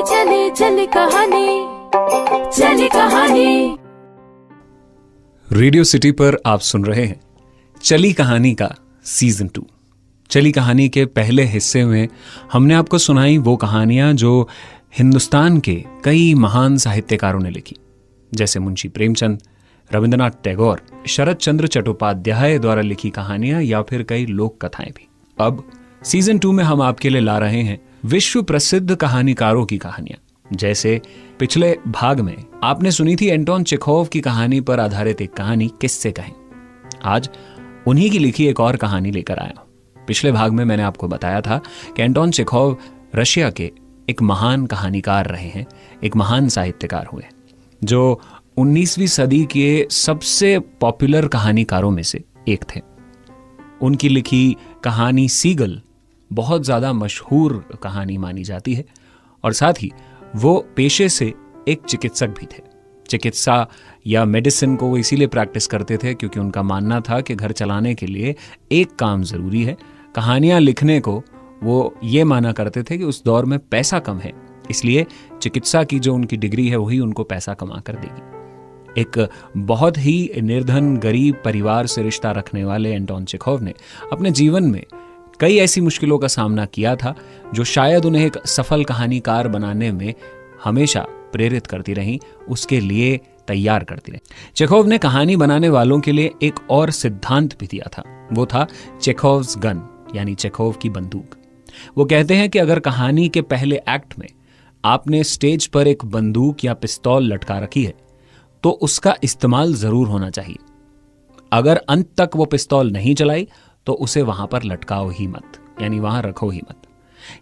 चले चले कहानी, चले कहानी। रेडियो सिटी पर आप सुन रहे हैं चली कहानी का सीजन 2। चली कहानी के पहले हिस्से में हमने आपको सुनाई वो कहानियां जो हिंदुस्तान के कई महान साहित्यकारों ने लिखी, जैसे मुंशी प्रेमचंद, रविंद्रनाथ टैगोर, शरद चंद्र चट्टोपाध्याय द्वारा लिखी कहानियां या फिर कई लोक कथाएं भी। अब सीजन 2 में हम आपके लिए ला रहे हैं विश्व प्रसिद्ध कहानीकारों की कहानियां। जैसे पिछले भाग में आपने सुनी थी एंटोन चेखोव की कहानी पर आधारित एक कहानी किससे कहें, आज उन्हीं की लिखी एक और कहानी लेकर आया। पिछले भाग में मैंने आपको बताया था कि एंटोन चेखोव रशिया के एक महान कहानीकार रहे हैं, एक महान साहित्यकार हुए जो 19वीं सदी के सबसे पॉपुलर कहानीकारों में से एक थे। उनकी लिखी कहानी सीगल बहुत ज़्यादा मशहूर कहानी मानी जाती है और साथ ही वो पेशे से एक चिकित्सक भी थे। चिकित्सा या मेडिसिन को वो इसीलिए प्रैक्टिस करते थे क्योंकि उनका मानना था कि घर चलाने के लिए एक काम ज़रूरी है। कहानियाँ लिखने को वो ये माना करते थे कि उस दौर में पैसा कम है, इसलिए चिकित्सा की जो उनकी डिग्री है वही उनको पैसा कमा कर देगी। एक बहुत ही निर्धन गरीब परिवार से रिश्ता रखने वाले एंटोन चेखोव ने अपने जीवन में कई ऐसी मुश्किलों का सामना किया था जो शायद उन्हें एक सफल कहानीकार बनाने में हमेशा प्रेरित करती रहीं, उसके लिए तैयार करती रहीं। चेखोव ने कहानी बनाने वालों के लिए एक और सिद्धांत भी दिया था, वो था चेखोव्स गन, यानी चेखोव की बंदूक। वो कहते हैं कि अगर कहानी के पहले एक्ट में आपने स्टेज पर एक बंदूक या पिस्तौल लटका रखी है तो उसका इस्तेमाल जरूर होना चाहिए। अगर अंत तक वो पिस्तौल नहीं चलाई तो उसे वहां पर लटकाओ ही मत, यानी वहां रखो ही मत।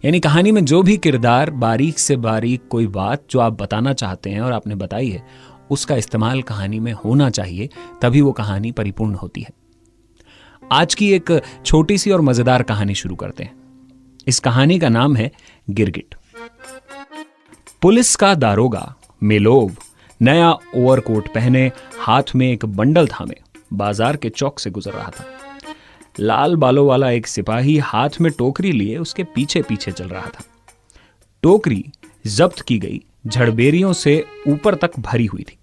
यानी कहानी में जो भी किरदार, बारीक से बारीक कोई बात जो आप बताना चाहते हैं और आपने बताई है, उसका इस्तेमाल कहानी में होना चाहिए, तभी वो कहानी परिपूर्ण होती है। आज की एक छोटी सी और मजेदार कहानी शुरू करते हैं। इस कहानी का नाम है गिरगिट। पुलिस का दारोगा मेलोव नया ओवरकोट पहने, हाथ में एक बंडल थामे बाजार के चौक से गुजर रहा था। लाल बालों वाला एक सिपाही हाथ में टोकरी लिए उसके पीछे पीछे चल रहा था। टोकरी जब्त की गई झड़बेरियों से ऊपर तक भरी हुई थी।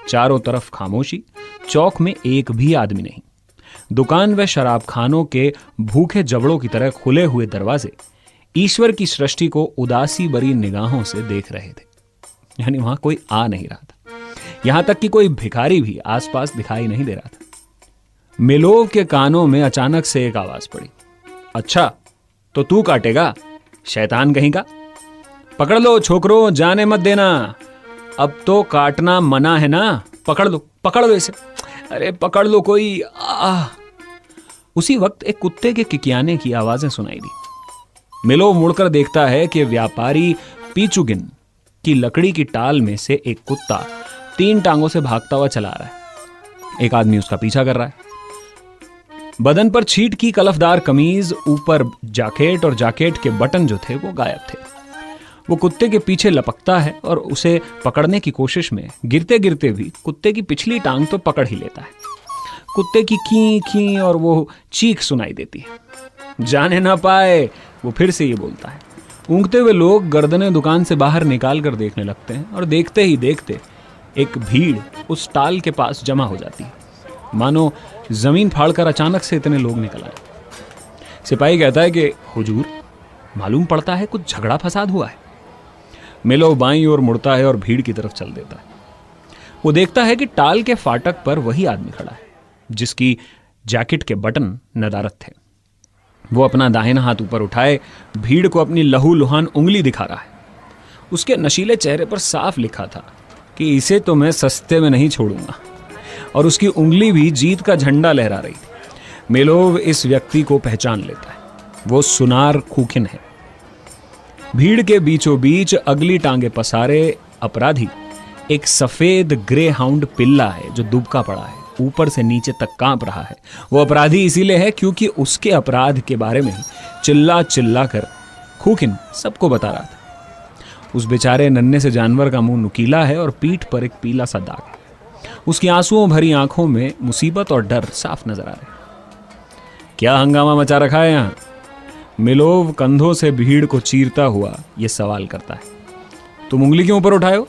चारों तरफ खामोशी, चौक में एक भी आदमी नहीं। दुकान व शराबखानों के भूखे जबड़ों की तरह खुले हुए दरवाजे ईश्वर की सृष्टि को उदासी भरी निगाहों से देख रहे थे, यानी वहां कोई आ नहीं रहा था। यहां तक कि कोई भिखारी भी आसपास दिखाई नहीं दे रहा था। मेलोव के कानों में अचानक से एक आवाज पड़ी, अच्छा तो तू काटेगा, शैतान कहीं का। पकड़ लो छोकरो, जाने मत देना, अब तो काटना मना है ना, पकड़ लो इसे, अरे पकड़ लो कोई। उसी वक्त एक कुत्ते के किकियाने की आवाजें सुनाई दी। मेलोव मुड़कर देखता है कि व्यापारी पीचुगिन की लकड़ी की टाल में से एक कुत्ता 3 टांगों से भागता हुआ चला आ रहा है। एक आदमी उसका पीछा कर रहा है। बदन पर छीट की कलफदार कमीज, ऊपर जैकेट और जैकेट के बटन जो थे वो गायब थे। वो कुत्ते के पीछे लपकता है और उसे पकड़ने की कोशिश में गिरते गिरते भी कुत्ते की पिछली टांग तो पकड़ ही लेता है। कुत्ते की खी खी और वो चीख सुनाई देती है। जाने ना पाए, वो फिर से ये बोलता है। ऊँघते हुए लोग गर्दनें दुकान से बाहर निकाल कर देखने लगते हैं और देखते ही देखते एक भीड़ उस टाल के पास जमा हो जाती है, मानो जमीन फाड़कर अचानक से इतने लोग निकल आए। सिपाही कहता है कि हुजूर, मालूम पड़ता है कुछ झगड़ा फसाद हुआ है। मेलोव बाईं ओर मुड़ता है और भीड़ की तरफ चल देता है। वो देखता है कि टाल के फाटक पर वही आदमी खड़ा है जिसकी जैकेट के बटन नदारद थे। वो अपना दाहिना हाथ ऊपर उठाए भीड़ को अपनी लहूलुहान उंगली दिखा रहा है। उसके नशीले चेहरे पर साफ लिखा था कि इसे तो मैं सस्ते में नहीं छोड़ूंगा, और उसकी उंगली भी जीत का झंडा लहरा रही थी। मेलोव इस व्यक्ति को पहचान लेता है, वो सुनार खूखिन है। भीड़ के बीचों बीच अगली टांगे पसारे अपराधी एक सफेद ग्रे हाउंड पिल्ला है जो दुबका पड़ा है, ऊपर से नीचे तक कांप रहा है। वो अपराधी इसीलिए है क्योंकि उसके अपराध के बारे में चिल्ला चिल्ला कर खूखिन सबको बता रहा था। उस बेचारे नन्हे से जानवर का मुंह नुकीला है और पीठ पर एक पीला सा दाग है। उसकी आंसुओं भरी आंखों में मुसीबत और डर साफ नजर आ रहे। क्या हंगामा मचा रखा है यहाँ? मेलोव कंधों से भीड़ को चीरता हुआ यह सवाल करता है। तुम उंगली क्यों ऊपर उठाए हो?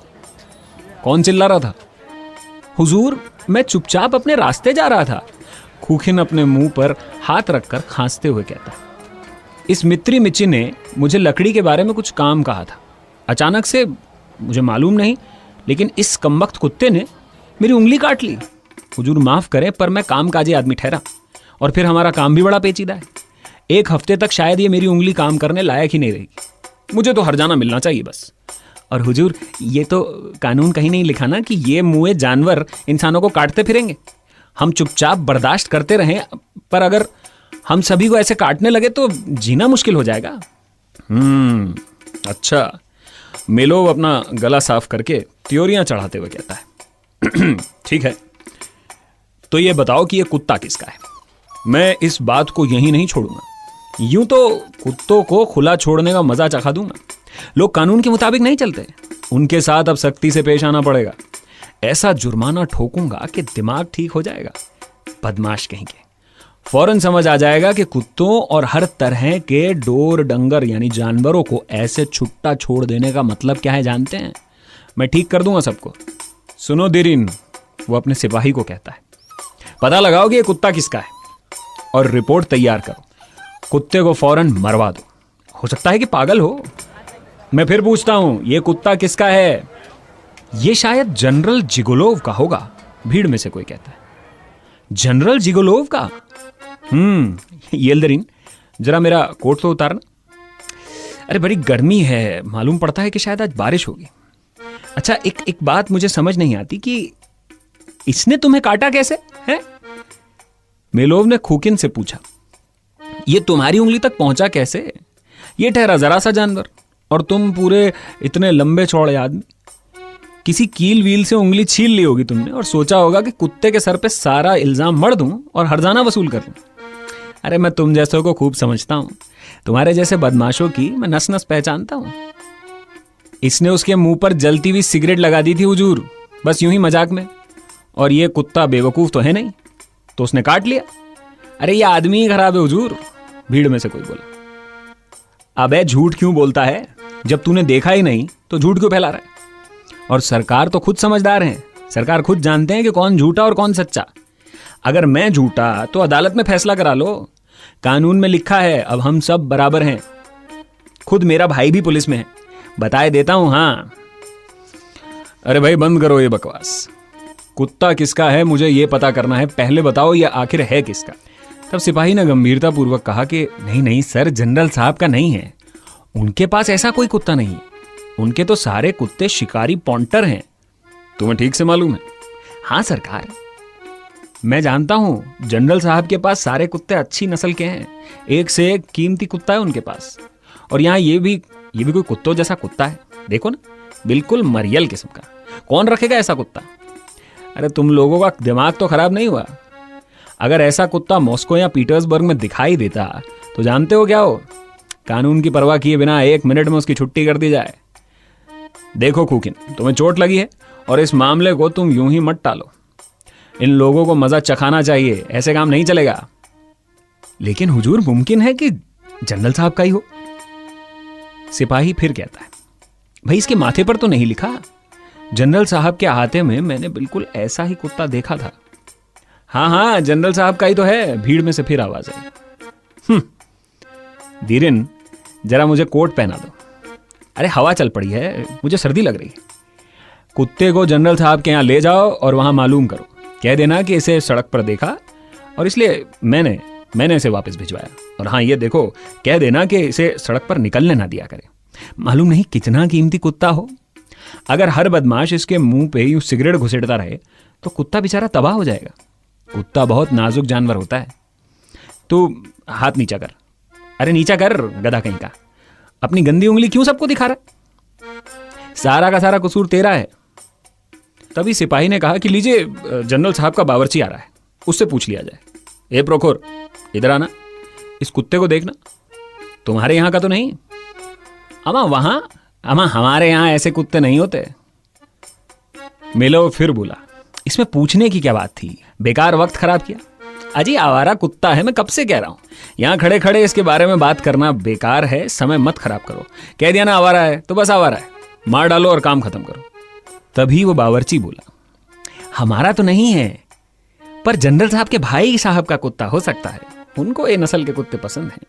कौन चिल्ला रहा था? हुजूर, मैं चुपचाप अपने रास्ते जा रहा था। खूखिन अपने मुंह पर हाथ रखकर खांसते हुए कहता। इस मित्री मिची ने मुझे लकड़ी के बारे में कुछ काम कहा था। अचानक से, मुझे मालूम नहीं, लेकिन इस कमबख्त कुत्ते ने मेरी उंगली काट ली। हुजूर माफ करें, पर मैं कामकाजी आदमी ठहरा, और फिर हमारा काम भी बड़ा पेचीदा है। 1 हफ्ते तक शायद ये मेरी उंगली काम करने लायक ही नहीं रहेगी। मुझे तो हर्जाना मिलना चाहिए बस। और हुजूर, ये तो कानून कहीं नहीं लिखा ना कि ये मुए जानवर इंसानों को काटते फिरेंगे। हम चुपचाप बर्दाश्त करते रहें, पर अगर हम सभी को ऐसे काटने लगे तो जीना मुश्किल हो जाएगा। अच्छा। मेलोव अपना गला साफ करके त्योरियां चढ़ाते हुए कहता है। ठीक है, तो ये बताओ कि ये कुत्ता किसका है? मैं इस बात को यहीं नहीं छोड़ूंगा। यूं तो कुत्तों को खुला छोड़ने का मजा चखा दूंगा। लोग कानून के मुताबिक नहीं चलते, उनके साथ अब सख्ती से पेश आना पड़ेगा। ऐसा जुर्माना ठोकूंगा कि दिमाग ठीक हो जाएगा। बदमाश कहीं के, फौरन समझ आ जाएगा कि कुत्तों और हर तरह के डोर डंगर यानी जानवरों को ऐसे छुट्टा छोड़ देने का मतलब क्या है जानते हैं? मैं ठीक कर दूंगा सबको। सुनो दिरिन, वो अपने सिपाही को कहता है, पता लगाओ कि ये कुत्ता किसका है और रिपोर्ट तैयार करो। कुत्ते को फौरन मरवा दो। हो सकता है कि पागल हो। मैं फिर पूछता हूं, ये कुत्ता किसका है? ये शायद जनरल जिगोलोव का होगा, भीड़ में से कोई कहता है। जनरल जिगोलोव का? येल्दरिन, जरा मेरा कोट तो उतारना। अरे बड़ी गर्मी है, मालूम पड़ता है कि शायद आज बारिश होगी। अच्छा, एक बात मुझे समझ नहीं आती कि इसने तुम्हें काटा कैसे है? मेलोव ने खूकिन से पूछा, ये तुम्हारी उंगली तक पहुंचा कैसे? ये ठहरा जरा सा जानवर, और तुम पूरे इतने लंबे चौड़े आदमी। किसी कील वील से उंगली छील ली होगी तुमने और सोचा होगा कि कुत्ते के सर पे सारा इल्जाम मढ़ दूं और हर्जाना वसूल कर लूं। अरे मैं तुम जैसों को खूब समझता हूं। तुम्हारे जैसे बदमाशों की मैं नस नस पहचानता हूं। इसने उसके मुंह पर जलती हुई सिगरेट लगा दी थी हुजूर, बस यूं ही मजाक में। और ये कुत्ता बेवकूफ तो है नहीं, तो उसने काट लिया। अरे ये आदमी ही खराब है हुजूर, भीड़ में से कोई बोला। अबे झूठ क्यों बोलता है? जब तूने देखा ही नहीं तो झूठ क्यों फैला रहा है? और सरकार तो खुद समझदार है। सरकार खुद जानते हैं कि कौन झूठा और कौन सच्चा। अगर मैं झूठा तो अदालत में फैसला करा लो। कानून में लिखा है, अब हम सब बराबर हैं। खुद मेरा भाई भी पुलिस में है, बताए देता हूं। हाँ, अरे भाई बंद करो ये बकवास। कुत्ता किसका है मुझे ये पता करना है, पहले बताओ ये आखिर है किसका? तब सिपाही ने गंभीरता पूर्वक कहा कि नहीं नहीं सर, जनरल साहब का नहीं है। उनके पास ऐसा कोई कुत्ता नहीं है। उनके तो सारे कुत्ते शिकारी पॉन्टर हैं। तुम्हें ठीक से मालूम है? हाँ सरकार, मैं जानता हूं जनरल साहब के पास सारे कुत्ते अच्छी नस्ल के हैं। एक से एक कीमती कुत्ता है उनके पास। और यहाँ ये भी कोई कुत्तों जैसा कुत्ता है, देखो ना, बिल्कुल मरियल किस्म का। कौन रखेगा ऐसा कुत्ता? अरे तुम लोगों का दिमाग तो खराब नहीं हुआ? अगर ऐसा कुत्ता मॉस्को या पीटर्सबर्ग में दिखाई देता तो जानते हो क्या हो? कानून की परवाह किए बिना 1 मिनट में उसकी छुट्टी कर दी जाए। देखो खूकिन, तुम्हें चोट लगी है और इस मामले को तुम यूं ही मत टालो। इन लोगों को मजा चखाना चाहिए, ऐसे काम नहीं चलेगा। लेकिन हुजूर, मुमकिन है कि जनरल साहब का ही हो। सिपाही फिर कहता है, भाई इसके माथे पर तो नहीं लिखा। जनरल साहब के अहाते में मैंने बिल्कुल ऐसा ही कुत्ता देखा था। हाँ हाँ, जनरल साहब का ही तो है। भीड़ में से फिर आवाज आई, धीरेन जरा मुझे कोट पहना दो। अरे हवा चल पड़ी है, मुझे सर्दी लग रही है। कुत्ते को जनरल साहब के यहाँ ले जाओ और वहां मालूम करो, कह देना कि इसे सड़क पर देखा और इसलिए मैंने इसे वापस भिजवाया। और हाँ ये देखो, कह देना कि इसे सड़क पर निकलने ना दिया करे। मालूम नहीं कितना कीमती कुत्ता हो। अगर हर बदमाश इसके मुंह पे यूं सिगरेट घुसेड़ता रहे तो कुत्ता बेचारा तबाह हो जाएगा। कुत्ता बहुत नाजुक जानवर होता है। तू हाथ नीचा कर। अरे नीचा कर गधा कहीं का। अपनी गंदी उंगली क्यों सबको दिखा रहा है? सारा का सारा कसूर तेरा है। तभी सिपाही ने कहा कि लीजिए, जनरल साहब का बावर्ची आ रहा है, उससे पूछ लिया जाए। ए प्रोखोर, इधर आना, इस कुत्ते को देखना। तुम्हारे यहां का तो नहीं? अमा वहां? अमा हमारे यहां ऐसे कुत्ते नहीं होते। मेलो फिर बोला, इसमें पूछने की क्या बात थी? बेकार वक्त खराब किया। अजी आवारा कुत्ता है, मैं कब से कह रहा हूं। यहां खड़े खड़े इसके बारे में बात करना बेकार है, समय मत खराब करो। कह दिया ना आवारा है तो बस आवारा है। मार डालो और काम खत्म करो। तभी वो बावर्ची बोला, हमारा तो नहीं है, पर जनरल साहब के भाई साहब का कुत्ता हो सकता है, उनको ये नस्ल के कुत्ते पसंद हैं।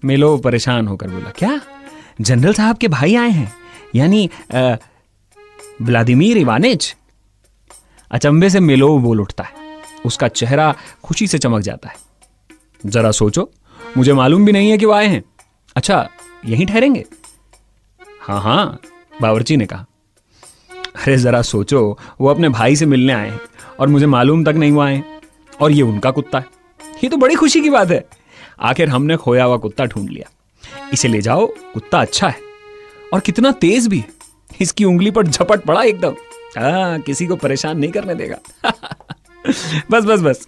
मेलोव परेशान होकर बोला, क्या जनरल साहब के भाई आए हैं, यानी व्लादिमीर इवानिच? अचंभे से मेलोव बोल उठता है, उसका चेहरा खुशी से चमक जाता है। जरा सोचो, मुझे मालूम भी नहीं है कि वो आए हैं। अच्छा, यहीं ठहरेंगे? हाँ हाँ, बावर्ची ने कहा। अरे जरा सोचो, वो अपने भाई से मिलने आए हैं और मुझे मालूम तक नहीं वो आए हैं, और ये उनका कुत्ता है। ये तो बड़ी खुशी की बात है। आखिर हमने खोया हुआ कुत्ता ढूंढ लिया। इसे ले जाओ, कुत्ता अच्छा है और कितना तेज भी है। इसकी उंगली पर झपट पड़ा एकदम। किसी को परेशान नहीं करने देगा। बस बस बस,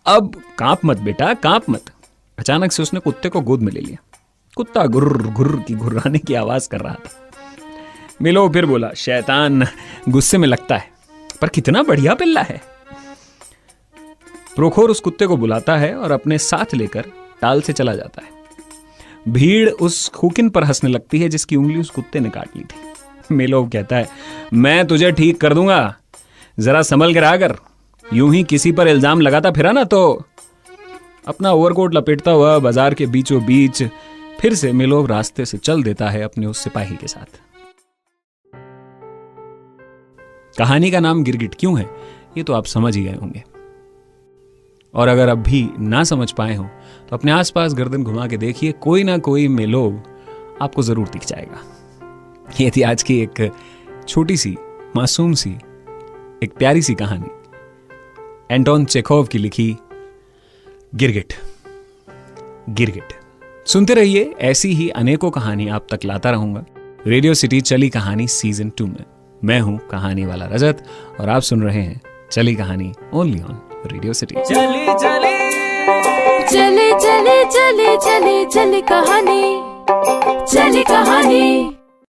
अब कांप मत बेटा, कांप मत। अचानक से उसने कुत्ते को गोद में ले लिया। कुत्ता गुर्र गुर्र की गुर्राने की आवाज कर रहा था। मेलोव फिर बोला, शैतान गुस्से में लगता है, पर कितना बढ़िया पिल्ला है। प्रोखोर उस कुत्ते को बुलाता है और अपने साथ लेकर टाल से चला जाता है। भीड़ उस खूकिन पर हंसने लगती है जिसकी उंगली उस कुत्ते ने काट ली थी। मेलोव कहता है, मैं तुझे ठीक कर दूंगा, जरा संभल कर आकर। यूं ही किसी पर इल्जाम लगाता फिरा ना तो। अपना ओवरकोट लपेटता हुआ बाजार के बीचों बीच फिर से मेलोव रास्ते से चल देता है अपने उस सिपाही के साथ। कहानी का नाम गिरगिट क्यों है, ये तो आप समझ ही गए होंगे। और अगर अब भी ना समझ पाए हो तो अपने आसपास गर्दन घुमा के देखिए, कोई ना कोई मेलोव आपको जरूर दिख जाएगा। ये थी आज की एक छोटी सी, मासूम सी, एक प्यारी सी कहानी, एंटोन चेखोव की लिखी गिरगिट। गिरगिट सुनते रहिए, ऐसी ही अनेकों कहानी आप तक लाता रहूंगा रेडियो सिटी चली कहानी सीजन 2 में। मैं हूं कहानी वाला रजत और आप सुन रहे हैं चली कहानी ओनली ऑन रेडियो सिटी। चले चले चले चले चले चले चले कहानी, चली कहानी।